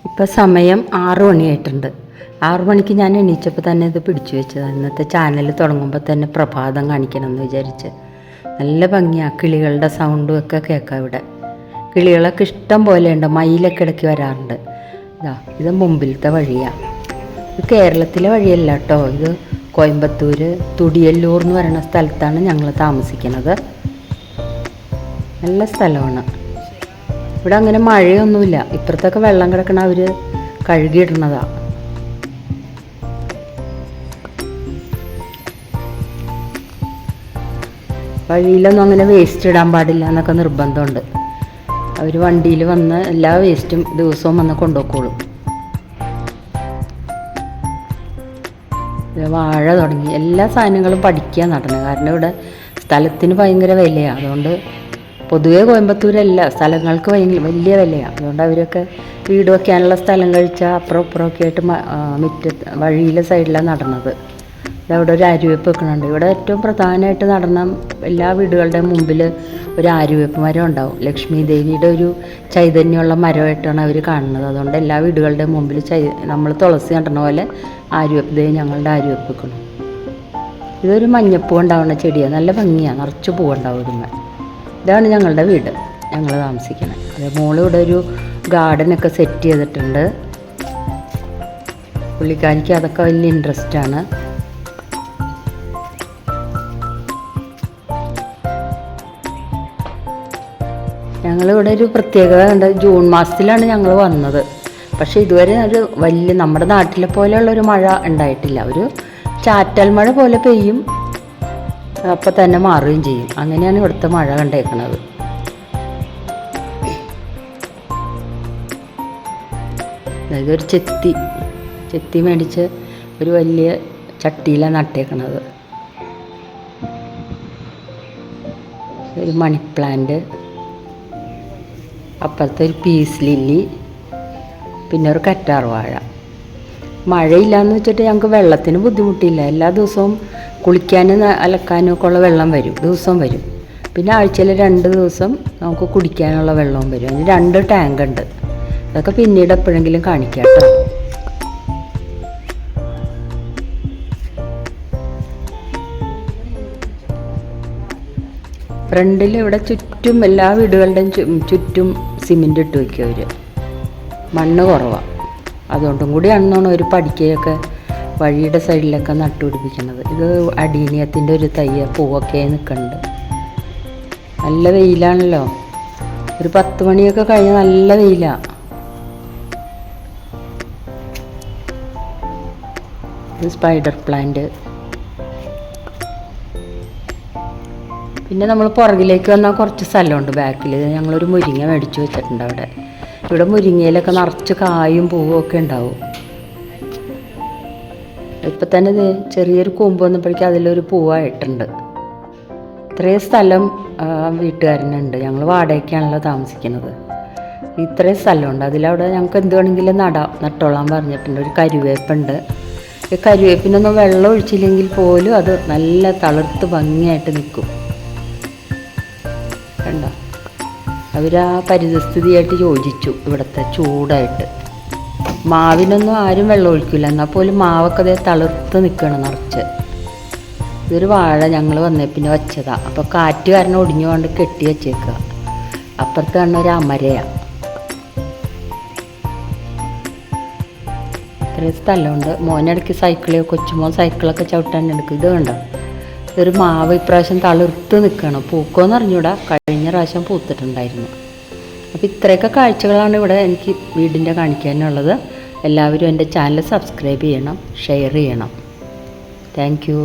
ഇപ്പോൾ സമയം 6 മണിയായിട്ടുണ്ട്. 6 മണിക്ക് ഞാൻ എണീച്ചപ്പോൾ തന്നെ ഇത് പിടിച്ചു വെച്ചതാണ്. ഇന്നത്തെ ചാനൽ തുടങ്ങുമ്പോൾ തന്നെ പ്രഭാതം കാണിക്കണം എന്ന് വിചാരിച്ച്. നല്ല ഭംഗിയാണ്, കിളികളുടെ സൗണ്ടും ഒക്കെ കേൾക്കാം ഇവിടെ. കിളികളൊക്കെ ഇഷ്ടം പോലെ ഉണ്ട്, മയിലൊക്കെ ഇടയ്ക്ക് വരാറുണ്ട്. ഇത് മുമ്പിലത്തെ വഴിയാണ്. ഇത് കേരളത്തിലെ വഴിയല്ല കേട്ടോ, ഇത് കോയമ്പത്തൂർ തുടിയല്ലൂർ എന്ന് പറയുന്ന സ്ഥലത്താണ് ഞങ്ങൾ താമസിക്കുന്നത്. നല്ല സ്ഥലമാണ്. ഇവിടെ അങ്ങനെ മഴയൊന്നുമില്ല. ഇപ്പുറത്തൊക്കെ വെള്ളം കിടക്കണ അവർ കഴുകിയിടുന്നതാണ്. വഴിയിലൊന്നും അങ്ങനെ വേസ്റ്റ് ഇടാൻ പാടില്ല എന്നൊക്കെ നിർബന്ധമുണ്ട്. അവർ വണ്ടിയിൽ വന്ന് എല്ലാ വേസ്റ്റും ദിവസവും വന്ന് കൊണ്ടുപോയിക്കോളും. വാഴ തുടങ്ങി എല്ലാ സാധനങ്ങളും പഠിക്കുക നടണം. കാരണം ഇവിടെ സ്ഥലത്തിന് ഭയങ്കര വിലയാണ്. അതുകൊണ്ട് പൊതുവേ കോയമ്പത്തൂരല്ല സ്ഥലങ്ങൾക്ക് വലിയ വിലയാണ്. അതുകൊണ്ട് അവരൊക്കെ വീട് വയ്ക്കാനുള്ള സ്ഥലം കഴിച്ചാൽ അപ്പുറം ഇപ്പുറമൊക്കെ ആയിട്ട് വഴിയിലെ സൈഡിലാണ് നടണത്. ഇതവിടെ ഒരു ആര്യവേപ്പ് വെക്കുന്നുണ്ട്. ഇവിടെ ഏറ്റവും പ്രധാനമായിട്ട് നടന്ന എല്ലാ വീടുകളുടെയും മുമ്പിൽ ഒരു ആര്യവേപ്പ് മരം ഉണ്ടാവും. ലക്ഷ്മി ദേവിയുടെ ഒരു ചൈതന്യമുള്ള മരമായിട്ടാണ് അവർ കാണുന്നത്. അതുകൊണ്ട് എല്ലാ വീടുകളുടെയും മുമ്പിൽ നമ്മൾ തുളസി നടണ പോലെ ആര്യവേപ്പ് ദേവി ഞങ്ങളുടെ ആര്യവേപ്പ് വെക്കണം. ഇതൊരു മഞ്ഞപ്പൂ ഉണ്ടാവുന്ന ചെടിയാണ്, നല്ല ഭംഗിയാണ്, നിറച്ച് പൂവുണ്ടാവും ഇതുമ്മ. ഇതാണ് ഞങ്ങളുടെ വീട്, ഞങ്ങൾ താമസിക്കുന്നത്. അത് മോളിവിടെ ഒരു ഗാർഡനൊക്കെ സെറ്റ് ചെയ്തിട്ടുണ്ട്. പുള്ളിക്കാരിക്ക് അതൊക്കെ വലിയ ഇൻട്രസ്റ്റാണ്. ഞങ്ങളിവിടെ ഒരു പ്രത്യേകത ഉണ്ട്. ജൂൺ മാസത്തിലാണ് ഞങ്ങൾ വന്നത്. പക്ഷേ ഇതുവരെ ഒരു വലിയ നമ്മുടെ നാട്ടിലെ പോലെയുള്ളൊരു മഴ ഉണ്ടായിട്ടില്ല. ഒരു ചാറ്റൽ മഴ പോലെ പെയ്യും, അപ്പം തന്നെ മാറുകയും ചെയ്യും. അങ്ങനെയാണ് ഇവിടുത്തെ മഴ കണ്ടേക്കുന്നത്. ഇതൊരു ചെത്തി മേടിച്ച് ഒരു വലിയ ചട്ടിയിലാണ് നട്ടേക്കണത്. ഒരു മണി പ്ലാന്റ്, അപ്പുറത്തെ ഒരു പീസ് ലില്ലി, പിന്നെ ഒരു കറ്റാർ വാഴ. മഴയില്ലയെന്ന് വെച്ചിട്ട് ഞങ്ങൾക്ക് വെള്ളത്തിന് ബുദ്ധിമുട്ടില്ല. എല്ലാ ദിവസവും കുളിക്കാനും അലക്കാനും ഒക്കെ ഉള്ള വെള്ളം വരും, ദിവസവും വരും. പിന്നെ ആഴ്ചയിൽ 2 ദിവസം നമുക്ക് കുടിക്കാനുള്ള വെള്ളവും വരും. അതിന് 2 ടാങ്ക് ഉണ്ട്. അതൊക്കെ പിന്നീട് എപ്പോഴെങ്കിലും കാണിക്കാം കേട്ടോ. ഫ്രണ്ടിൽ ഇവിടെ ചുറ്റും എല്ലാ വീടുകളുടെയും ചുറ്റും സിമെൻ്റ് ഇട്ട് വയ്ക്കും അവർ. മണ്ണ് കുറവാണ്. അതുകൊണ്ടും കൂടിയാണെന്നാണ് ഒരു പഠിക്കുകയൊക്കെ വഴിയുടെ സൈഡിലൊക്കെ നട്ടുപിടിപ്പിക്കുന്നത്. ഇത് അടീനിയത്തിൻ്റെ ഒരു തയ്യ പൂവൊക്കെ നിൽക്കുന്നുണ്ട്. നല്ല വെയിലാണല്ലോ. ഒരു 10 മണിയൊക്കെ കഴിഞ്ഞ് നല്ല വെയിലാണ്. ഇത് സ്പൈഡർ പ്ലാന്റ്. പിന്നെ നമ്മൾ പുറകിലേക്ക് വന്നാൽ കുറച്ച് സ്ഥലമുണ്ട് ബാക്കിൽ. ഞങ്ങളൊരു മുരിങ്ങ മേടിച്ച് വെച്ചിട്ടുണ്ട് അവിടെ. ഇവിടെ മുരിങ്ങയിലൊക്കെ നിറച്ച് കായും പൂവും ഒക്കെ ഉണ്ടാവും. ഇപ്പം തന്നെ ചെറിയൊരു കൂമ്പ് വന്നപ്പോഴേക്കും അതിലൊരു പൂവായിട്ടുണ്ട്. ഇത്രയും സ്ഥലം വീട്ടുകാരനുണ്ട്. ഞങ്ങൾ വാടകയ്ക്കാണല്ലോ താമസിക്കുന്നത്. ഇത്രയും സ്ഥലമുണ്ട്. അതിലവിടെ ഞങ്ങൾക്ക് എന്ത് വേണമെങ്കിലും നട്ടോളാൻ പറഞ്ഞിട്ടുണ്ട്. ഒരു കരിവേപ്പുണ്ട്. ഈ കരിവേപ്പിനൊന്നും വെള്ളം ഒഴിച്ചില്ലെങ്കിൽ പോലും അത് നല്ല തളിർത്ത് ഭംഗിയായിട്ട് നിൽക്കും. കണ്ടോ, അവരാ പരിസ്ഥിതിയായിട്ട് യോജിച്ചു. ഇവിടുത്തെ ചൂടായിട്ട് മാവിനൊന്നും ആരും വെള്ളം ഒഴിക്കില്ല, എന്നാൽ പോലും മാവൊക്കെ അതേ തളിർത്ത് നിൽക്കണം നിറച്ച്. ഇതൊരു വാഴ ഞങ്ങൾ വന്നേ പിന്നെ വെച്ചതാണ്. അപ്പോൾ കാറ്റ് കാരണം ഒടിഞ്ഞു കൊണ്ട് കെട്ടി വെച്ചേക്കുക. അപ്പുറത്ത് കാണുന്ന ഒരു അമരയാണ്. ഇത്രയും സ്ഥലമുണ്ട്. മോനിടയ്ക്ക് കൊച്ചുമോൻ സൈക്കിളൊക്കെ ചവിട്ടാൻ എടുക്കും. ഇത് കണ്ടോ, ഇതൊരു മാവ് ഇപ്രാവശ്യം തളിർത്ത് നിൽക്കണം. പൂക്കോന്ന് അറിഞ്ഞൂടാ, കഴിഞ്ഞ പ്രാവശ്യം പൂത്തിട്ടുണ്ടായിരുന്നു. അപ്പോൾ ഇത്രയൊക്കെ കാഴ്ചകളാണ് ഇവിടെ എനിക്ക് വീടിൻ്റെ കാണിക്കാനുള്ളത്. എല്ലാവരും എൻ്റെ ചാനൽ സബ്സ്ക്രൈബ് ചെയ്യണം, ഷെയർ ചെയ്യണം. Thank you.